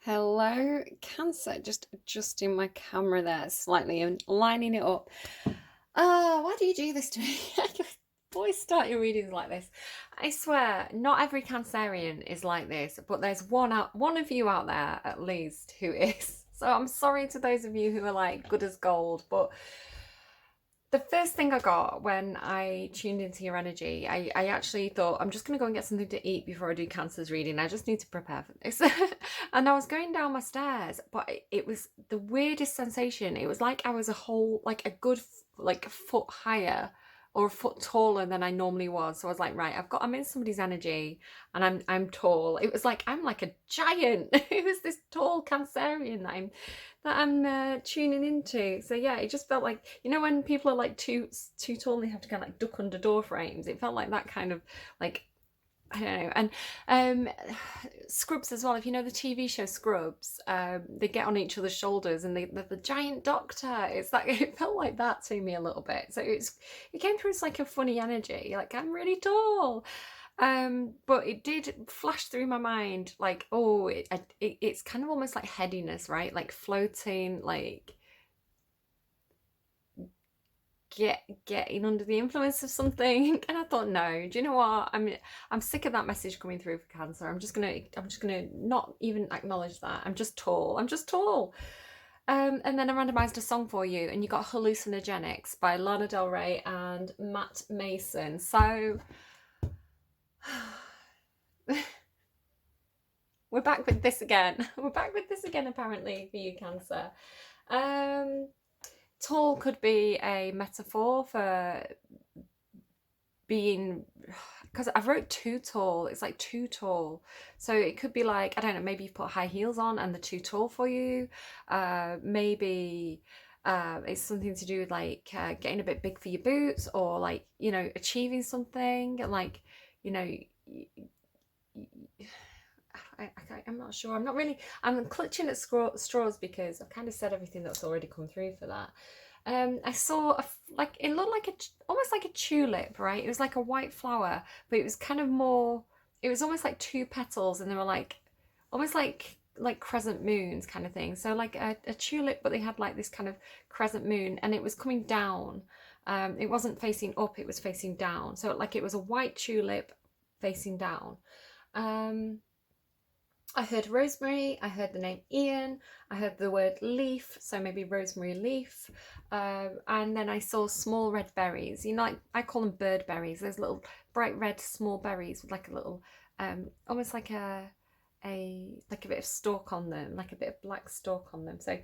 Hello, Cancer. Just adjusting my camera there slightly and lining it up. Why do you do this to me? Always start your readings like this. I swear, not every Cancerian is like this, but there's one of you out there at least who is. So I'm sorry to those of you who are like good as gold, but the first thing I got when I tuned into your energy, I actually thought, I'm just going to go and get something to eat before I do Cancer's reading. I just need to prepare for this. And I was going down my stairs, but it was the weirdest sensation. It was like I was like a good, like a foot higher or a foot taller than I normally was. So I was like, right, I'm in somebody's energy and I'm tall. It was like, I'm like a giant. It was this tall Cancerian that I'm tuning into. So yeah, it just felt like, when people are like too tall and they have to kind of like duck under door frames. It felt like that kind of like, I don't know. And Scrubs as well. If you know the TV show Scrubs, they get on each other's shoulders and they're the giant doctor. It's like it felt like that to me a little bit. So it came through as like a funny energy. Like I'm really tall. But it did flash through my mind like, oh, it's kind of almost like headiness, right? Like floating, like getting under the influence of something. And I thought, no, do you know what? I'm sick of that message coming through for Cancer. I'm just gonna not even acknowledge that. I'm just tall. I'm just tall. And then I randomized a song for you, and you got Hallucinogenics by Lana Del Rey and Matt Mason. So we're back with this again. We're back with this again, apparently, for you, Cancer. Tall could be a metaphor for being, because I wrote too tall. It's like too tall. So it could be like, I don't know, maybe you've put high heels on and they're too tall for you. Maybe it's something to do with like getting a bit big for your boots, or like, achieving something. And like, you know, I'm not sure. I'm clutching at straws because I've kind of said everything that's already come through for that. I saw it looked like almost like a tulip, right? It was like a white flower, but it was kind of more, it was almost like two petals, and they were like, almost like crescent moons kind of thing. So like a tulip, but they had like this kind of crescent moon, and it was coming down. It wasn't facing up, it was facing down. So like it was a white tulip facing down. I heard rosemary, I heard the name Ian, I heard the word leaf, so maybe rosemary leaf. And then I saw small red berries. Like I call them bird berries. Those little bright red small berries with like a little, almost like like a bit of stalk on them, like a bit of black stalk on them. So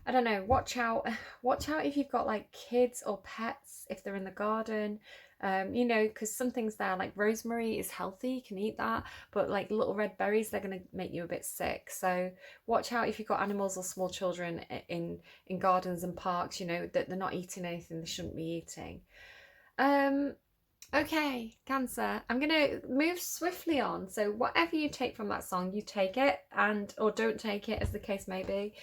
I don't know, watch out. Watch out if you've got like kids or pets, if they're in the garden. Because some things there, like rosemary is healthy, you can eat that, but like little red berries, they're going to make you a bit sick. So watch out if you've got animals or small children in gardens and parks, that they're not eating anything they shouldn't be eating. Okay, Cancer, I'm going to move swiftly on. So whatever you take from that song, you take it, and or don't take it, as the case may be.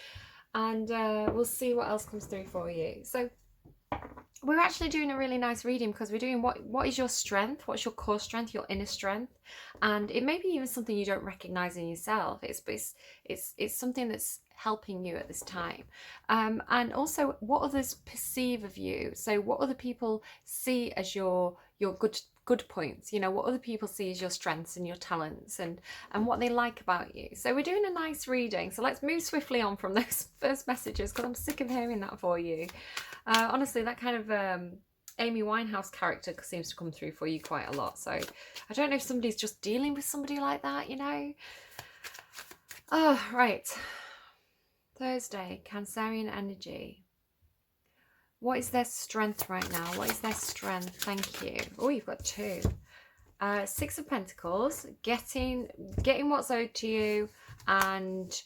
And we'll see what else comes through for you. So we're actually doing a really nice reading because we're doing what is your strength, what's your core strength, your inner strength, and it may be even something you don't recognize in yourself. It's something that's helping you at this time, and also what others perceive of you. So what other people see as your good points, what other people see as your strengths and your talents, and what they like about you. So we're doing a nice reading, so let's move swiftly on from those first messages because I'm sick of hearing that for you. Honestly, that kind of Amy Winehouse character seems to come through for you quite a lot. So I don't know if somebody's just dealing with somebody like that, Oh, right. Thursday, Cancerian energy. What is their strength right now? What is their strength? Thank you. Oh, you've got two. Six of Pentacles, getting what's owed to you, and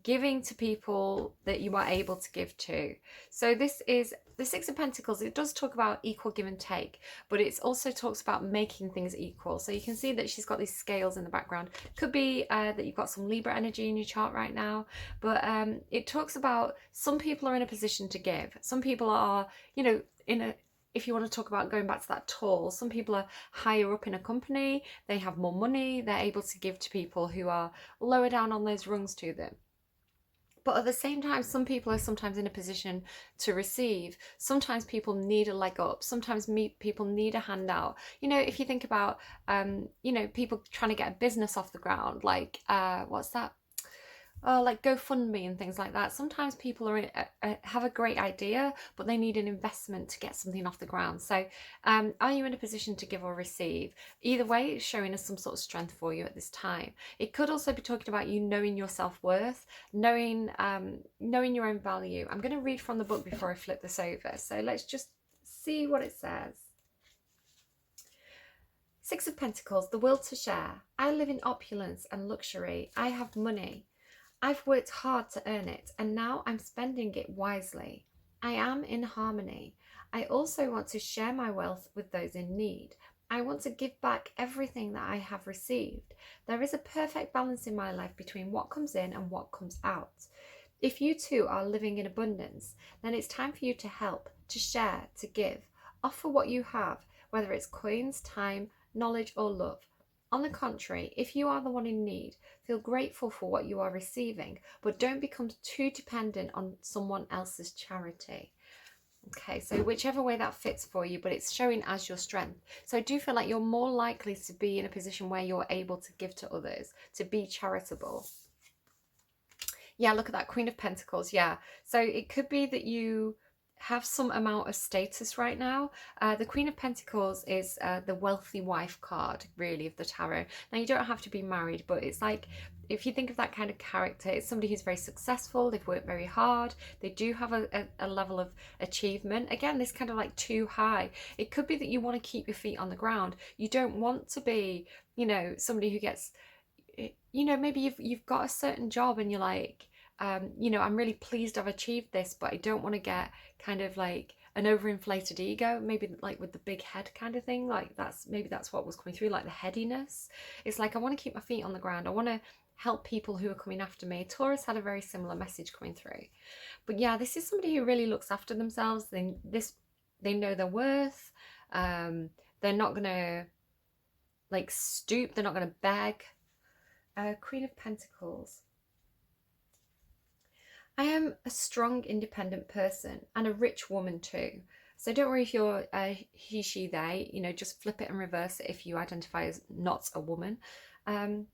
giving to people that you are able to give to. So this is the Six of Pentacles. It does talk about equal give and take, but it also talks about making things equal. So you can see that she's got these scales in the background. Could be that you've got some Libra energy in your chart right now, but it talks about some people are in a position to give. Some people are, in if you want to talk about going back to that tall, some people are higher up in a company, they have more money, they're able to give to people who are lower down on those rungs to them. But at the same time, some people are sometimes in a position to receive. Sometimes people need a leg up. Sometimes people need a handout. You know, if you think about, you know, people trying to get a business off the ground, like, what's that? Like GoFundMe and things like that. Sometimes people have a great idea, but they need an investment to get something off the ground. So are you in a position to give or receive? Either way, it's showing us some sort of strength for you at this time. It could also be talking about you knowing your self-worth, knowing your own value. I'm going to read from the book before I flip this over. So let's just see what it says. Six of Pentacles, the will to share. I live in opulence and luxury. I have money. I've worked hard to earn it, and now I'm spending it wisely. I am in harmony. I also want to share my wealth with those in need. I want to give back everything that I have received. There is a perfect balance in my life between what comes in and what comes out. If you too are living in abundance, then it's time for you to help, to share, to give. Offer what you have, whether it's coins, time, knowledge, or love. On the contrary, if you are the one in need, feel grateful for what you are receiving, but don't become too dependent on someone else's charity. Okay, so whichever way that fits for you, but it's showing as your strength. So I do feel like you're more likely to be in a position where you're able to give to others, to be charitable. Yeah, look at that, Queen of Pentacles. Yeah, so it could be that you have some amount of status right now. The Queen of Pentacles is the wealthy wife card, really, of the tarot. Now, you don't have to be married, but it's like, if you think of that kind of character, it's somebody who's very successful, they've worked very hard, they do have a level of achievement. Again, this kind of like too high. It could be that you want to keep your feet on the ground. You don't want to be, you know, somebody who gets, you know, maybe you've got a certain job and you're like, you know, I'm really pleased I've achieved this, but I don't want to get kind of like an overinflated ego, maybe like with the big head kind of thing. Like maybe that's what was coming through, like the headiness. It's like, I want to keep my feet on the ground. I want to help people who are coming after me. Taurus had a very similar message coming through. But yeah, this is somebody who really looks after themselves. They know their worth. They're not going to like stoop. They're not going to beg. Queen of Pentacles. I am a strong, independent person and a rich woman too. So don't worry if you're he, she, they, you know, just flip it and reverse it if you identify as not a woman. And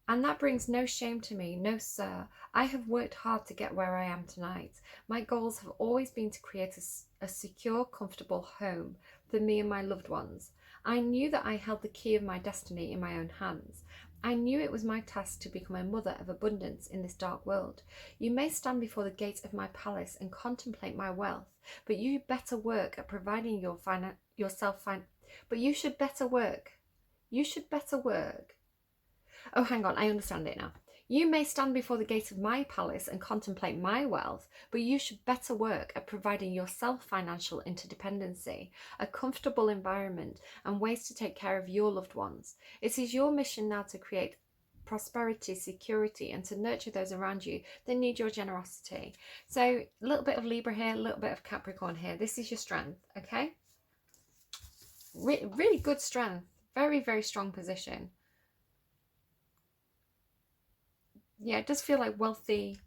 that brings no shame to me, no sir. I have worked hard to get where I am tonight. My goals have always been to create a secure, comfortable home for me and my loved ones. I knew that I held the key of my destiny in my own hands. I knew it was my task to become a mother of abundance in this dark world. You may stand before the gate of my palace and contemplate my wealth, but you better work at providing but you should better work. You should better work. Oh, hang on, I understand it now. You may stand before the gate of my palace and contemplate my wealth, but you should better work at providing yourself financial interdependency, a comfortable environment, and ways to take care of your loved ones. It is your mission now to create prosperity, security, and to nurture those around you that need your generosity. So a little bit of Libra here, a little bit of Capricorn here. This is your strength, okay? Really good strength. Very, very strong position. Yeah, it does feel like wealthy,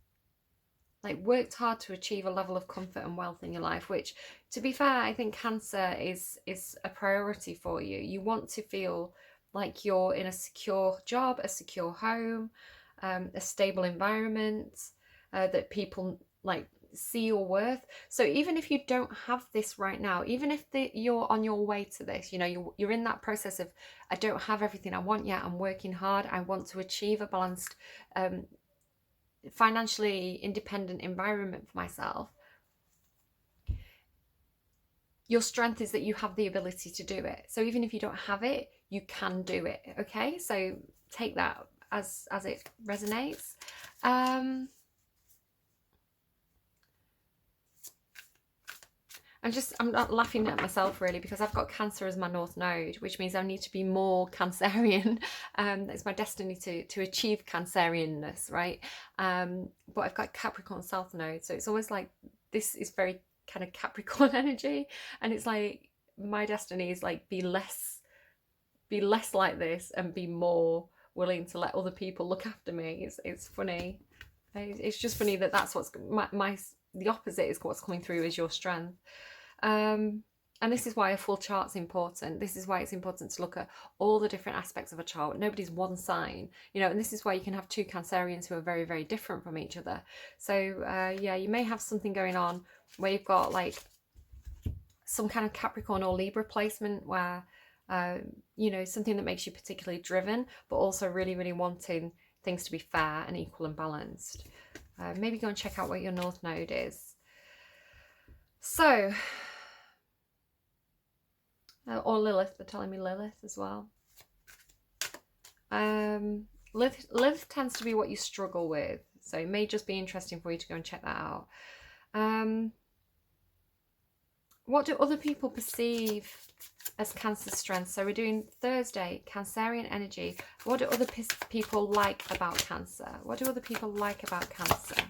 like worked hard to achieve a level of comfort and wealth in your life, which, to be fair, I think Cancer is a priority for you. You want to feel like you're in a secure job, a secure home, a stable environment, that people like see your worth. So even if you don't have this right now, even if you're on your way to this, you know, you're in that process of, I don't have everything I want yet, I'm working hard, I want to achieve a balanced, financially independent environment for myself. Your strength is that you have the ability to do it. So even if you don't have it, you can do it. Okay, so take that as it resonates. I'm not laughing at myself really, because I've got Cancer as my North Node, which means I need to be more Cancerian. It's my destiny to achieve Cancerianness, right? But I've got Capricorn South Node, so it's always like this is very kind of Capricorn energy, and it's like my destiny is like be less like this and be more willing to let other people look after me. It's funny. It's just funny that that's what's the opposite is what's coming through as your strength. And this is why a full chart's important. This is why it's important to look at all the different aspects of a chart. Nobody's one sign, you know, and this is why you can have two Cancerians who are very, very different from each other. So yeah, you may have something going on where you've got like some kind of Capricorn or Libra placement where, you know, something that makes you particularly driven, but also really, really wanting things to be fair and equal and balanced. Maybe go and check out what your North Node is. So, or Lilith, they're telling me Lilith as well. Lilith tends to be what you struggle with, so it may just be interesting for you to go and check that out. What do other people perceive as Cancer strength? So we're doing Thursday, Cancerian energy. What do other people like about Cancer? What do other people like about Cancer?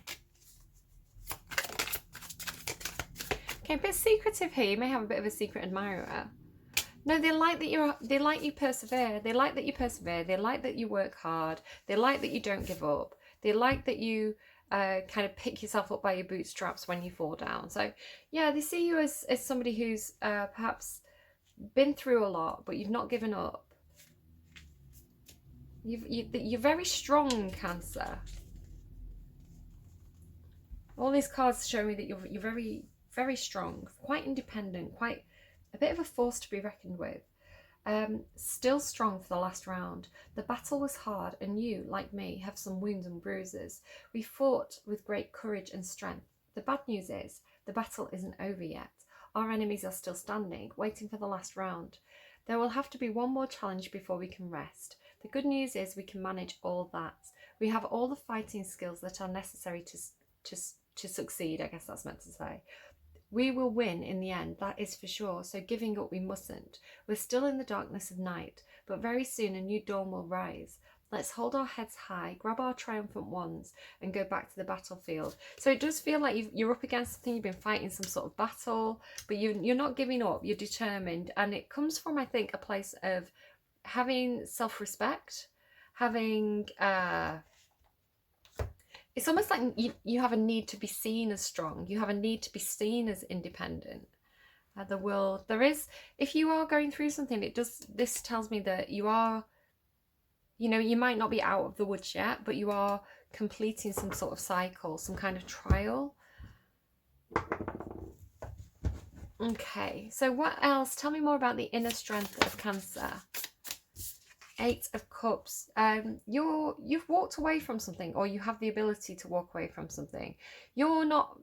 Okay, a bit secretive here. You may have a bit of a secret admirer. No, they like that they like you persevere. They like that you persevere. They like that you work hard. They like that you don't give up. They like that you kind of pick yourself up by your bootstraps when you fall down. So yeah, they see you as somebody who's perhaps been through a lot, but you've not given up. You're very strong, Cancer. All these cards show me that you're very, very strong, quite independent, quite a bit of a force to be reckoned with. Still strong for the last round. The battle was hard, and you, like me, have some wounds and bruises. We fought with great courage and strength. The bad news is, the battle isn't over yet. Our enemies are still standing, waiting for the last round. There will have to be one more challenge before we can rest. The good news is we can manage all that. We have all the fighting skills that are necessary to succeed, I guess that's meant to say. We will win in the end, that is for sure, so giving up we mustn't. We're still in the darkness of night, but very soon a new dawn will rise. Let's hold our heads high, grab our triumphant wands, and go back to the battlefield. So it does feel like you're up against something, you've been fighting some sort of battle, but you're not giving up, you're determined. And it comes from, I think, a place of having self-respect, having... it's almost like you have a need to be seen as strong. You have a need to be seen as independent. The world, there is, if you are going through something, this tells me that you are, you know, you might not be out of the woods yet, but you are completing some sort of cycle, some kind of trial. Okay, so what else? Tell me more about the inner strength of Cancer. 8 of Cups. You've walked away from something, or you have the ability to walk away from something. You're not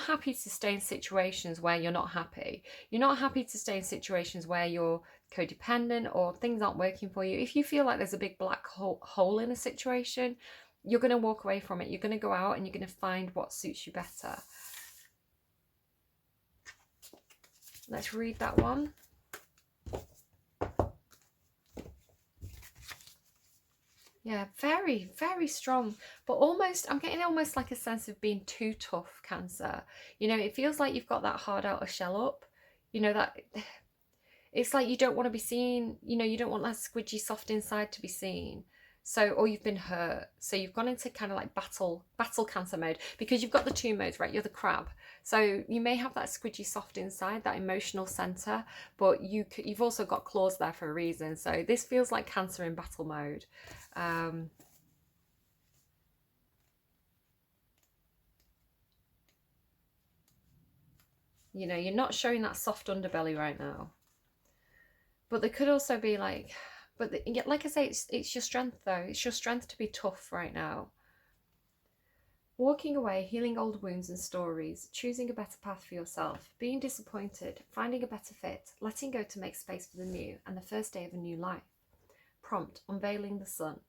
happy to stay in situations where you're not happy. You're not happy to stay in situations where you're codependent or things aren't working for you. If you feel like there's a big black hole in a situation, you're going to walk away from it. You're going to go out and you're going to find what suits you better. Let's read that one. Yeah, very, very strong, but almost, I'm getting almost like a sense of being too tough, Cancer. You know, it feels like you've got that hard outer shell up, you know, that it's like you don't want to be seen, you know, you don't want that squidgy soft inside to be seen. So, or you've been hurt. So you've gone into kind of like battle Cancer mode, because you've got the 2 modes, right? You're the crab. So you may have that squidgy soft inside, that emotional center, but you've also got claws there for a reason. So this feels like Cancer in battle mode. You know, you're not showing that soft underbelly right now. But there could also be like, like I say, it's your strength though. It's your strength to be tough right now. Walking away, healing old wounds and stories, choosing a better path for yourself, being disappointed, finding a better fit, letting go to make space for the new, and the first day of a new life. Prompt, unveiling the sun.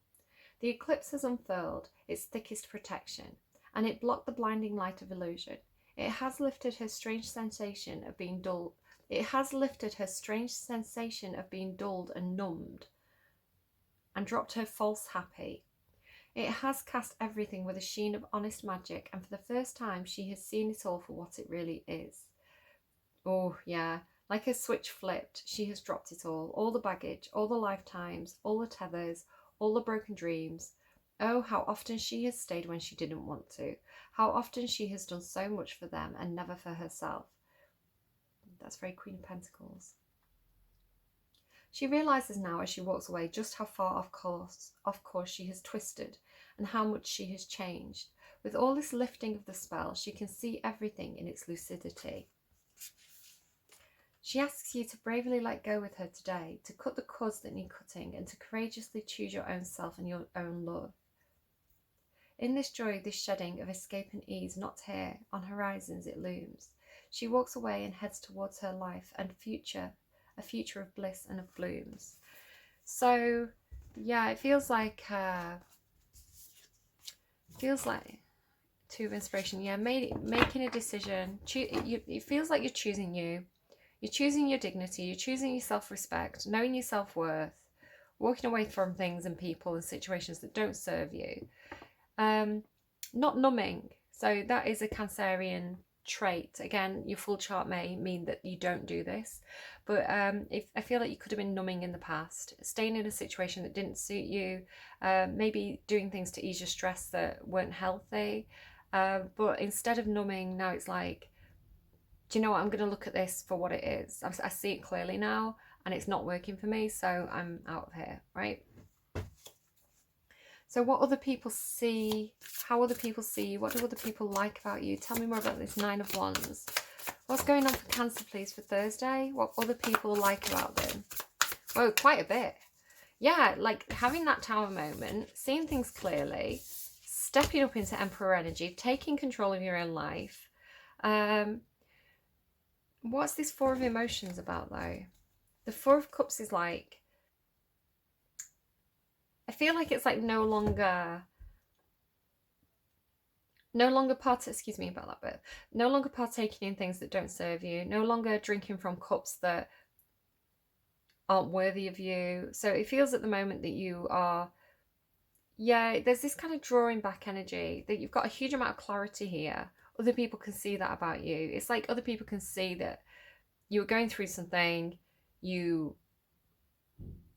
The eclipse has unfurled its thickest protection, and it blocked the blinding light of illusion. It has lifted her strange sensation of being dulled. It has lifted her strange sensation of being dulled and numbed, and dropped her false happy. It has cast everything with a sheen of honest magic, and for the first time she has seen it all for what it really is. Oh, yeah. Like a switch flipped, she has dropped it all the baggage, all the lifetimes, all the tethers, all the broken dreams. Oh, how often she has stayed when she didn't want to. How often she has done so much for them and never for herself. That's very Queen of Pentacles. She realises now as she walks away just how far off course she has twisted and how much she has changed. With all this lifting of the spell, she can see everything in its lucidity. She asks you to bravely let go with her today, to cut the cords that need cutting, and to courageously choose your own self and your own love. In this joy, this shedding of escape and ease, not here, on horizons it looms. She walks away and heads towards her life and future, a future of bliss and of blooms. So, yeah, it feels like Two of Inspiration. Yeah, making a decision. It feels like you're choosing you. You're choosing your dignity, you're choosing your self-respect, knowing your self-worth, walking away from things and people and situations that don't serve you. Not numbing. So that is a Cancerian trait. Again, your full chart may mean that you don't do this, but if I feel like you could have been numbing in the past, staying in a situation that didn't suit you, maybe doing things to ease your stress that weren't healthy, but instead of numbing, now it's like, do you know what, I'm going to look at this for what it is. I see it clearly now and it's not working for me, so I'm out of here, right? So what other people see, how other people see you, what do other people like about you? Tell me more about this Nine of Wands. What's going on for Cancer, please, for Thursday? What other people like about them? Oh, quite a bit. Yeah, like having that Tower moment, seeing things clearly, stepping up into Emperor energy, taking control of your own life. What's this Four of Emotions about, though? The Four of Cups is like, I feel like it's like no longer excuse me about that bit. No longer partaking in things that don't serve you. No longer drinking from cups that aren't worthy of you. So it feels at the moment that you are, yeah, there's this kind of drawing back energy, that you've got a huge amount of clarity here. Other people can see that about you. It's like other people can see that you were going through something, you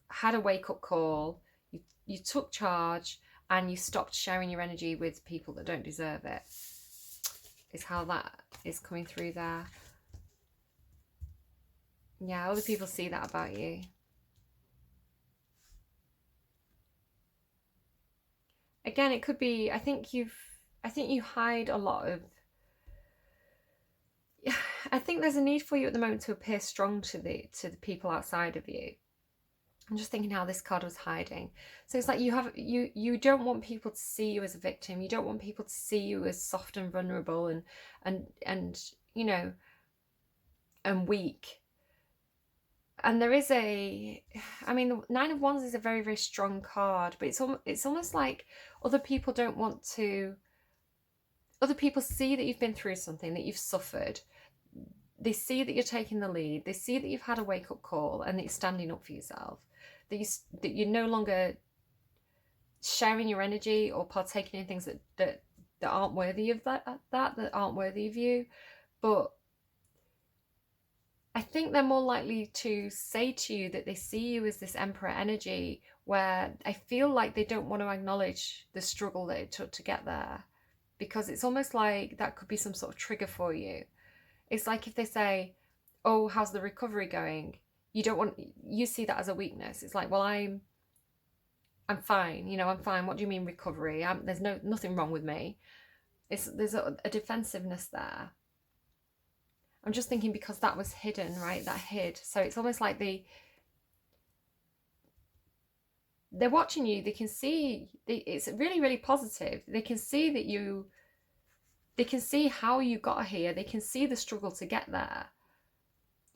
had a wake-up call, you took charge, and you stopped sharing your energy with people that don't deserve it. Is how that is coming through there. Yeah, other people see that about you. Again, it could be, I think you hide a lot of, I think there's a need for you at the moment to appear strong to the people outside of you. I'm just thinking how this card was hiding. So it's like you don't want people to see you as a victim. You don't want people to see you as soft and vulnerable and you know, and weak. And there is I mean, the Nine of Wands is a very, very strong card, but it's almost like other people don't want to, other people see that you've been through something, that you've suffered. They see that you're taking the lead. They see that you've had a wake-up call and that you're standing up for yourself. That you're no longer sharing your energy or partaking in things that aren't worthy of that aren't worthy of you. But I think they're more likely to say to you that they see you as this Emperor energy, where I feel like they don't want to acknowledge the struggle that it took to get there, because it's almost like that could be some sort of trigger for you. It's like if they say, oh, how's the recovery going? You see that as a weakness. It's like, well, I'm fine, you know, I'm fine. What do you mean recovery? There's nothing wrong with me. There's a defensiveness there. I'm just thinking because that was hidden, right? That hid. So it's almost like they're watching you. They can see, it's really, really positive. They can see that they can see how you got here. They can see the struggle to get there.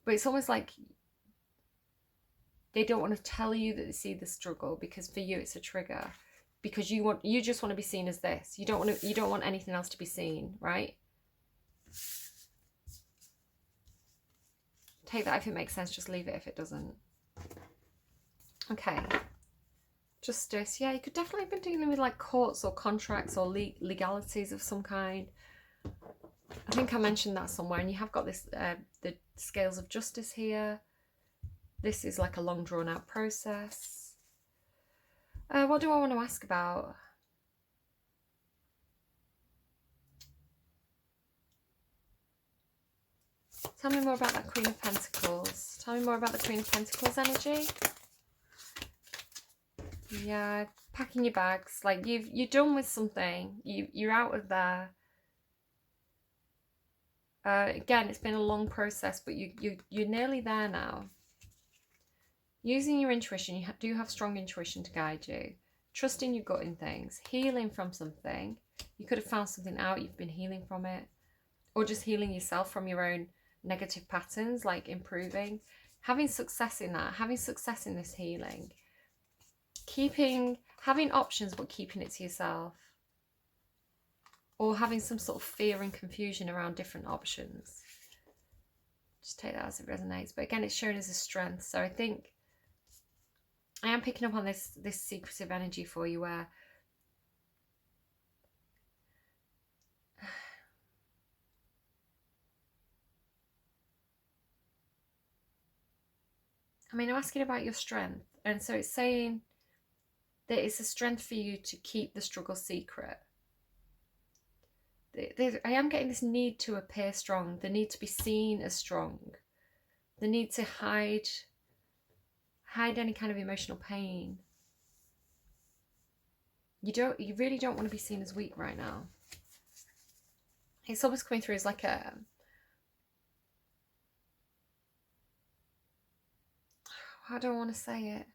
But it's almost like they don't want to tell you that they see the struggle, because for you it's a trigger, because you just want to be seen as this. You don't want anything else to be seen, right? Take that if it makes sense, just leave it if it doesn't. Okay. Justice. Yeah, you could definitely have been dealing with like courts or contracts or legalities of some kind. I think I mentioned that somewhere, and you have got this the scales of justice here. This is like a long drawn out process. What do I want to ask about? Tell me more about that Queen of Pentacles. Tell me more about the Queen of Pentacles energy. Yeah, packing your bags. Like you're done with something. You're out of there. Again, it's been a long process, but you're nearly there now. Using your intuition, you do have strong intuition to guide you. Trusting your gut in things. Healing from something. You could have found something out. You've been healing from it, or just healing yourself from your own negative patterns, like improving, having success in that, having success in this healing, having options but keeping it to yourself, or having some sort of fear and confusion around different options. Just take that as it resonates. But again, it's shown as a strength. So I think I am picking up on this secretive energy for you, where I mean, I'm asking about your strength, and so it's saying that it's a strength for you to keep the struggle secret. I am getting this need to appear strong, the need to be seen as strong, the need to hide any kind of emotional pain. You really don't want to be seen as weak right now. It's almost coming through as like a, how do I want to say it?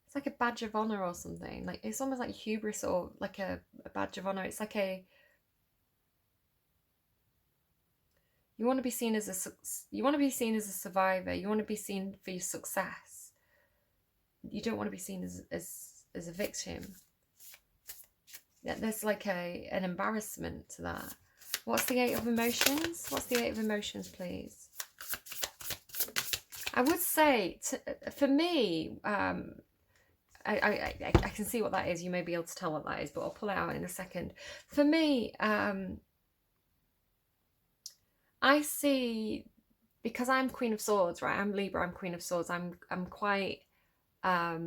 It's like a badge of honor or something. Like it's almost like hubris, or like a badge of honor. It's like you want to be seen as a survivor. You want to be seen for your success. You don't want to be seen as a victim. Yeah, there's like an embarrassment to that. What's the Eight of Emotions? What's the Eight of Emotions, please? I would say, for me, I can see what that is. You may be able to tell what that is, but I'll pull it out in a second. For me, I see, because I'm Queen of Swords, right? I'm Libra, I'm Queen of Swords. I'm quite, I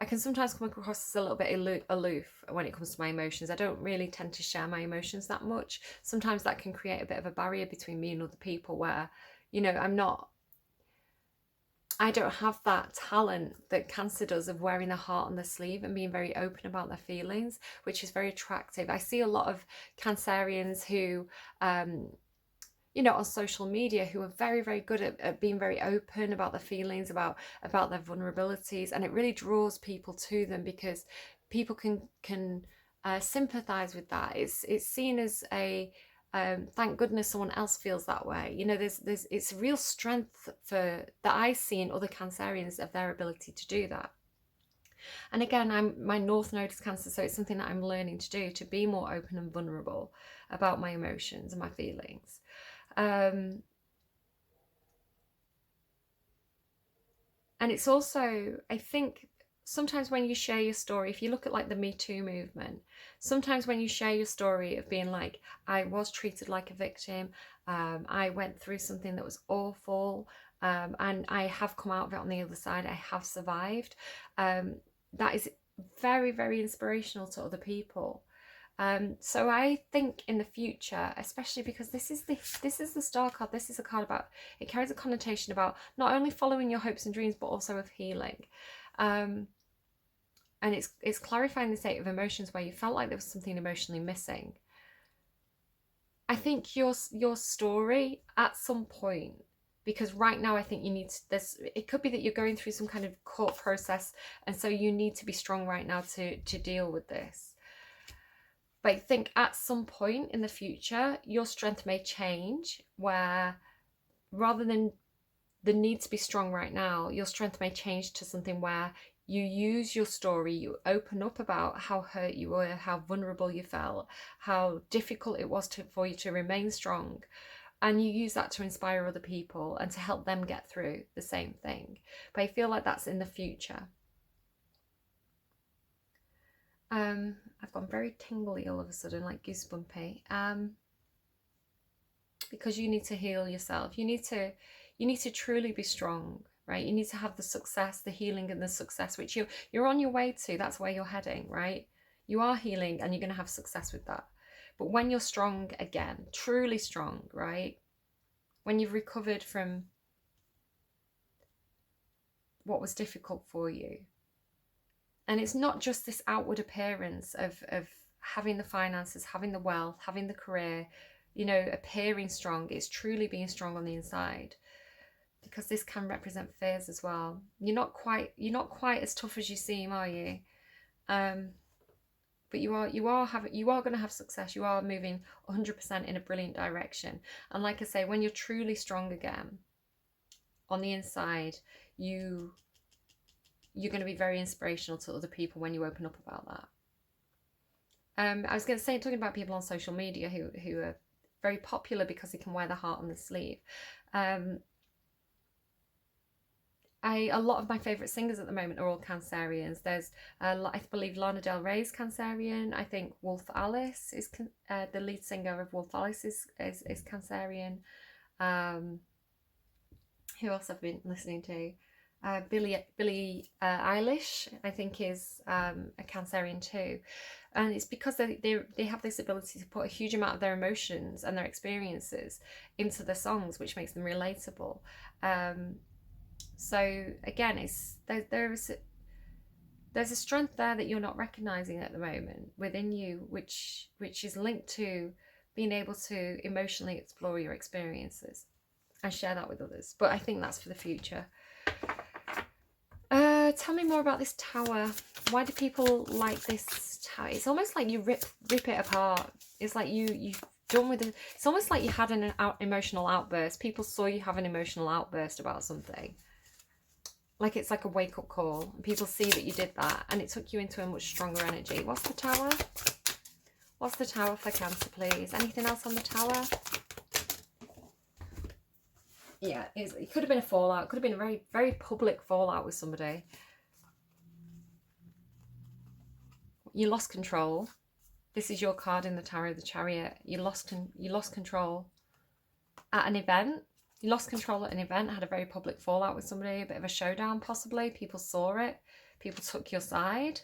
can sometimes come across as a little bit aloof when it comes to my emotions. I don't really tend to share my emotions that much. Sometimes that can create a bit of a barrier between me and other people, where, you know, I don't have that talent that Cancer does of wearing their heart on their sleeve and being very open about their feelings, which is very attractive. I see a lot of Cancerians who, you know, on social media, who are very, very good at being very open about their feelings, about their vulnerabilities, and it really draws people to them because people can sympathize with that. It's seen as a thank goodness someone else feels that way. You know, it's real strength that I see in other Cancerians of their ability to do that. And again, my North Node is Cancer, so it's something that I'm learning to do, to be more open and vulnerable about my emotions and my feelings. And it's also, I think, sometimes when you share your story, if you look at like the Me Too movement, sometimes when you share your story of being like, I was treated like a victim, I went through something that was awful, and I have come out of it on the other side, I have survived, that is very, very inspirational to other people. So I think in the future, especially because this is the Star card, this is a card about, it carries a connotation about not only following your hopes and dreams, but also of healing. And it's clarifying the state of emotions where you felt like there was something emotionally missing. I think your story at some point, because right now I think you need to, it could be that you're going through some kind of court process, and so you need to be strong right now to deal with this. But I think at some point in the future, your strength may change, where rather than the need to be strong right now, your strength may change to something where you use your story, you open up about how hurt you were, how vulnerable you felt, how difficult it was for you to remain strong. and you use that to inspire other people and to help them get through the same thing. But I feel like that's in the future. I've gone very tingly all of a sudden, like goosebumpy. Because you need to heal yourself. You need to truly be strong, right? You need to have the success, the healing and the success, which you're on your way to. That's where you're heading, right? You are healing and you're going to have success with that. But when you're strong again, truly strong, right? When you've recovered from what was difficult for you. And it's not just this outward appearance of having the finances, having the wealth, having the career, you know, appearing strong. It's truly being strong on the inside, because this can represent fears as well. You're not quite as tough as you seem, are you? But you are going to have success. You are moving 100% in a brilliant direction. And like I say, when you're truly strong again on the inside, you're going to be very inspirational to other people when you open up about that. I was going to say, talking about people on social media who are very popular because they can wear their heart on the sleeve. A lot of my favourite singers at the moment are all Cancerians. There's, I believe, Lana Del Rey's Cancerian. I think Wolf Alice is the lead singer of Wolf Alice is Cancerian. Who else I've been listening to? Billie Eilish, I think, is a Cancerian too, and it's because they have this ability to put a huge amount of their emotions and their experiences into the songs, which makes them relatable. So again, there's a strength there that you're not recognizing at the moment within you, which is linked to being able to emotionally explore your experiences and share that with others. But I think that's for the future. Tell me more about this tower. Why do people like this tower? It's almost like you rip it apart. It's like you've done with it. It's almost like you had an emotional outburst. People saw you have an emotional outburst about something. Like it's like a wake-up call. People see that you did that and it took you into a much stronger energy. What's the tower? What's the tower for Cancer, please? Anything else on the tower? Yeah, it could have been a fallout. It could have been a very, very public fallout with somebody. You lost control. This is your card in the Tower of the Chariot. You lost control at an event. You lost control at an event, had a very public fallout with somebody, a bit of a showdown possibly. People saw it. People took your side.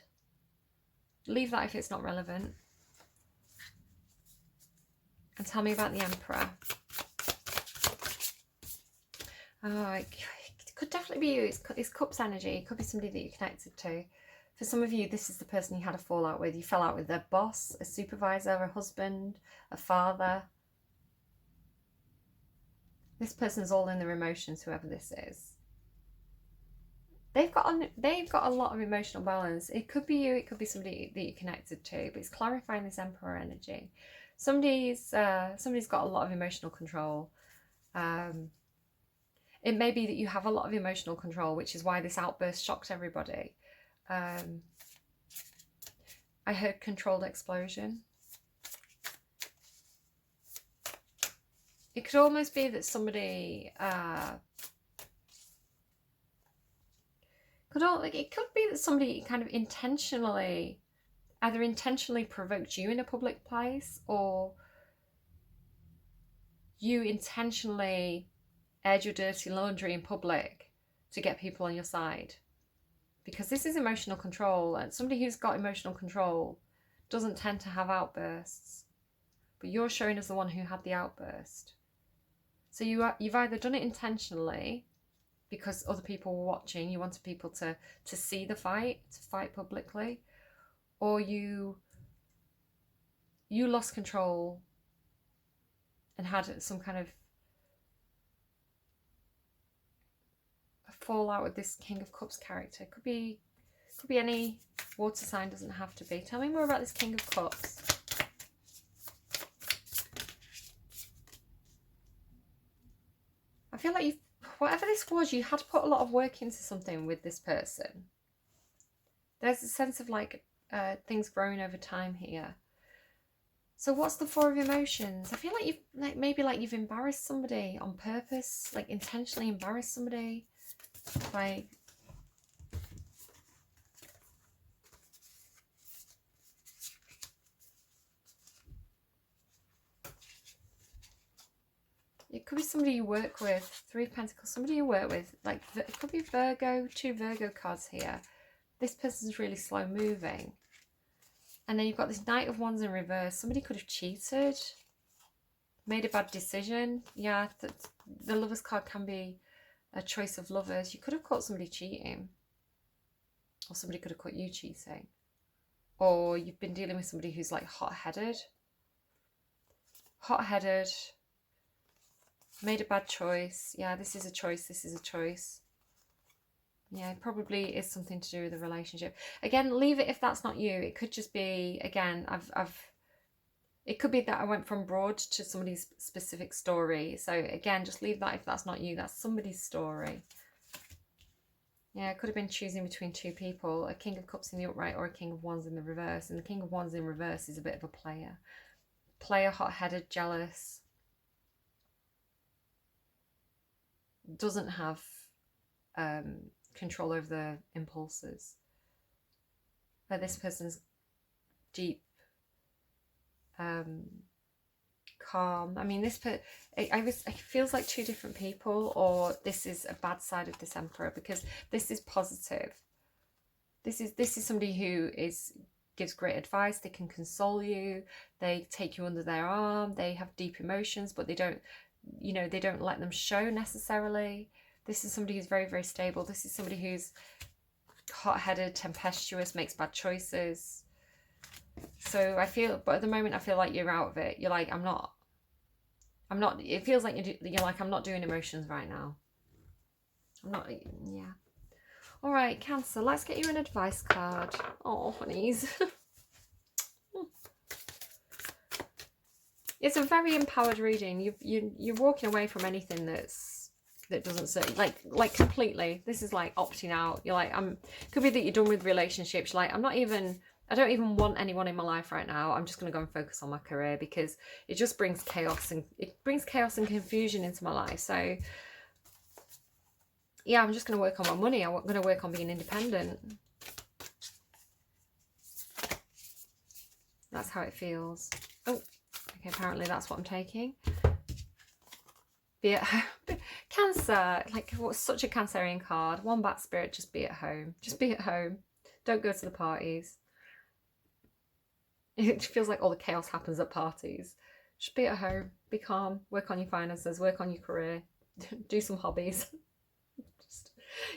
Leave that if it's not relevant. And tell me about the Emperor. Oh, it could definitely be you. It's Cups energy. It could be somebody that you're connected to. For some of you, this is the person you had a fallout with. You fell out with their boss, a supervisor, a husband, a father. This person's all in their emotions, whoever this is. They've got a lot of emotional balance. It could be you. It could be somebody that you're connected to. But it's clarifying this Emperor energy. Somebody's got a lot of emotional control. It may be that you have a lot of emotional control, which is why this outburst shocked everybody. I heard controlled explosion. It could almost be that somebody it could be that somebody kind of intentionally provoked you in a public place, or you intentionally aired your dirty laundry in public to get people on your side. Because this is emotional control, and somebody who's got emotional control doesn't tend to have outbursts. But you're showing as the one who had the outburst. So you've either done it intentionally because other people were watching, you wanted people to see the fight, to fight publicly, or you lost control and had some kind of fallout with this King of Cups character. Could be any water sign, doesn't have to be. Tell me more about this King of Cups. I feel like whatever this was, you had to put a lot of work into something with this person. There's a sense of like things growing over time here. So what's the Four of Emotions? I feel like you've embarrassed somebody on purpose, like intentionally embarrassed somebody by... It could be somebody you work with. Three of Pentacles, somebody you work with. Like, it could be Virgo, 2 Virgo cards here. This person's really slow moving. And then you've got this Knight of Wands in reverse. Somebody could have cheated, made a bad decision. Yeah, the Lovers card can be a choice of lovers. You could have caught somebody cheating. Or somebody could have caught you cheating. Or you've been dealing with somebody who's like hot-headed. Hot-headed. Made a bad choice. Yeah, this is a choice. This is a choice. Yeah, it probably is something to do with the relationship. Again, leave it if that's not you. It could just be, again, it could be that I went from broad to somebody's specific story. So again, just leave that if that's not you. That's somebody's story. Yeah, it could have been choosing between 2 people. A King of Cups in the upright or a King of Wands in the reverse. And the King of Wands in reverse is a bit of a player. Player, hot-headed, jealous. Doesn't have control over the impulses. But this person's deep, calm. I mean, it feels like 2 different people, or this is a bad side of this Emperor, because this is positive. This is somebody who gives great advice. They can console you. They take you under their arm. They have deep emotions, but they don't, they don't let them show necessarily. This is somebody who's very, very stable. This is somebody who's hot-headed, tempestuous, makes bad choices. So but at the moment I feel like you're out of it. You're like, I'm not, it feels like you're like, I'm not doing emotions right now. I'm not, yeah. All right, Cancer, let's get you an advice card. Oh, honeys. It's a very empowered reading. You're walking away from anything that doesn't serve, like completely. This is like opting out. You're like, could be that you're done with relationships. You're like, I don't even want anyone in my life right now. I'm just going to go and focus on my career, because it just brings chaos and confusion into my life. So yeah, I'm just going to work on my money. I'm going to work on being independent. That's how it feels. Oh, okay, apparently that's what I'm taking. Be at home. Cancer, like, what's such a Cancerian card. Wombat spirit, just be at home. Just be at home. Don't go to the parties. It feels like all the chaos happens at parties. Just be at home. Be calm. Work on your finances. Work on your career. Do some hobbies.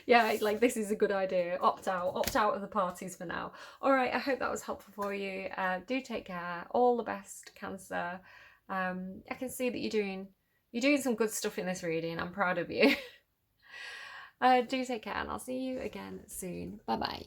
Yeah, like, this is a good idea. Opt out of the parties for now. All right, I hope that was helpful for you. Do take care. All the best, Cancer. I can see that you're doing some good stuff in this reading. I'm proud of you. Do take care, and I'll see you again soon. Bye bye.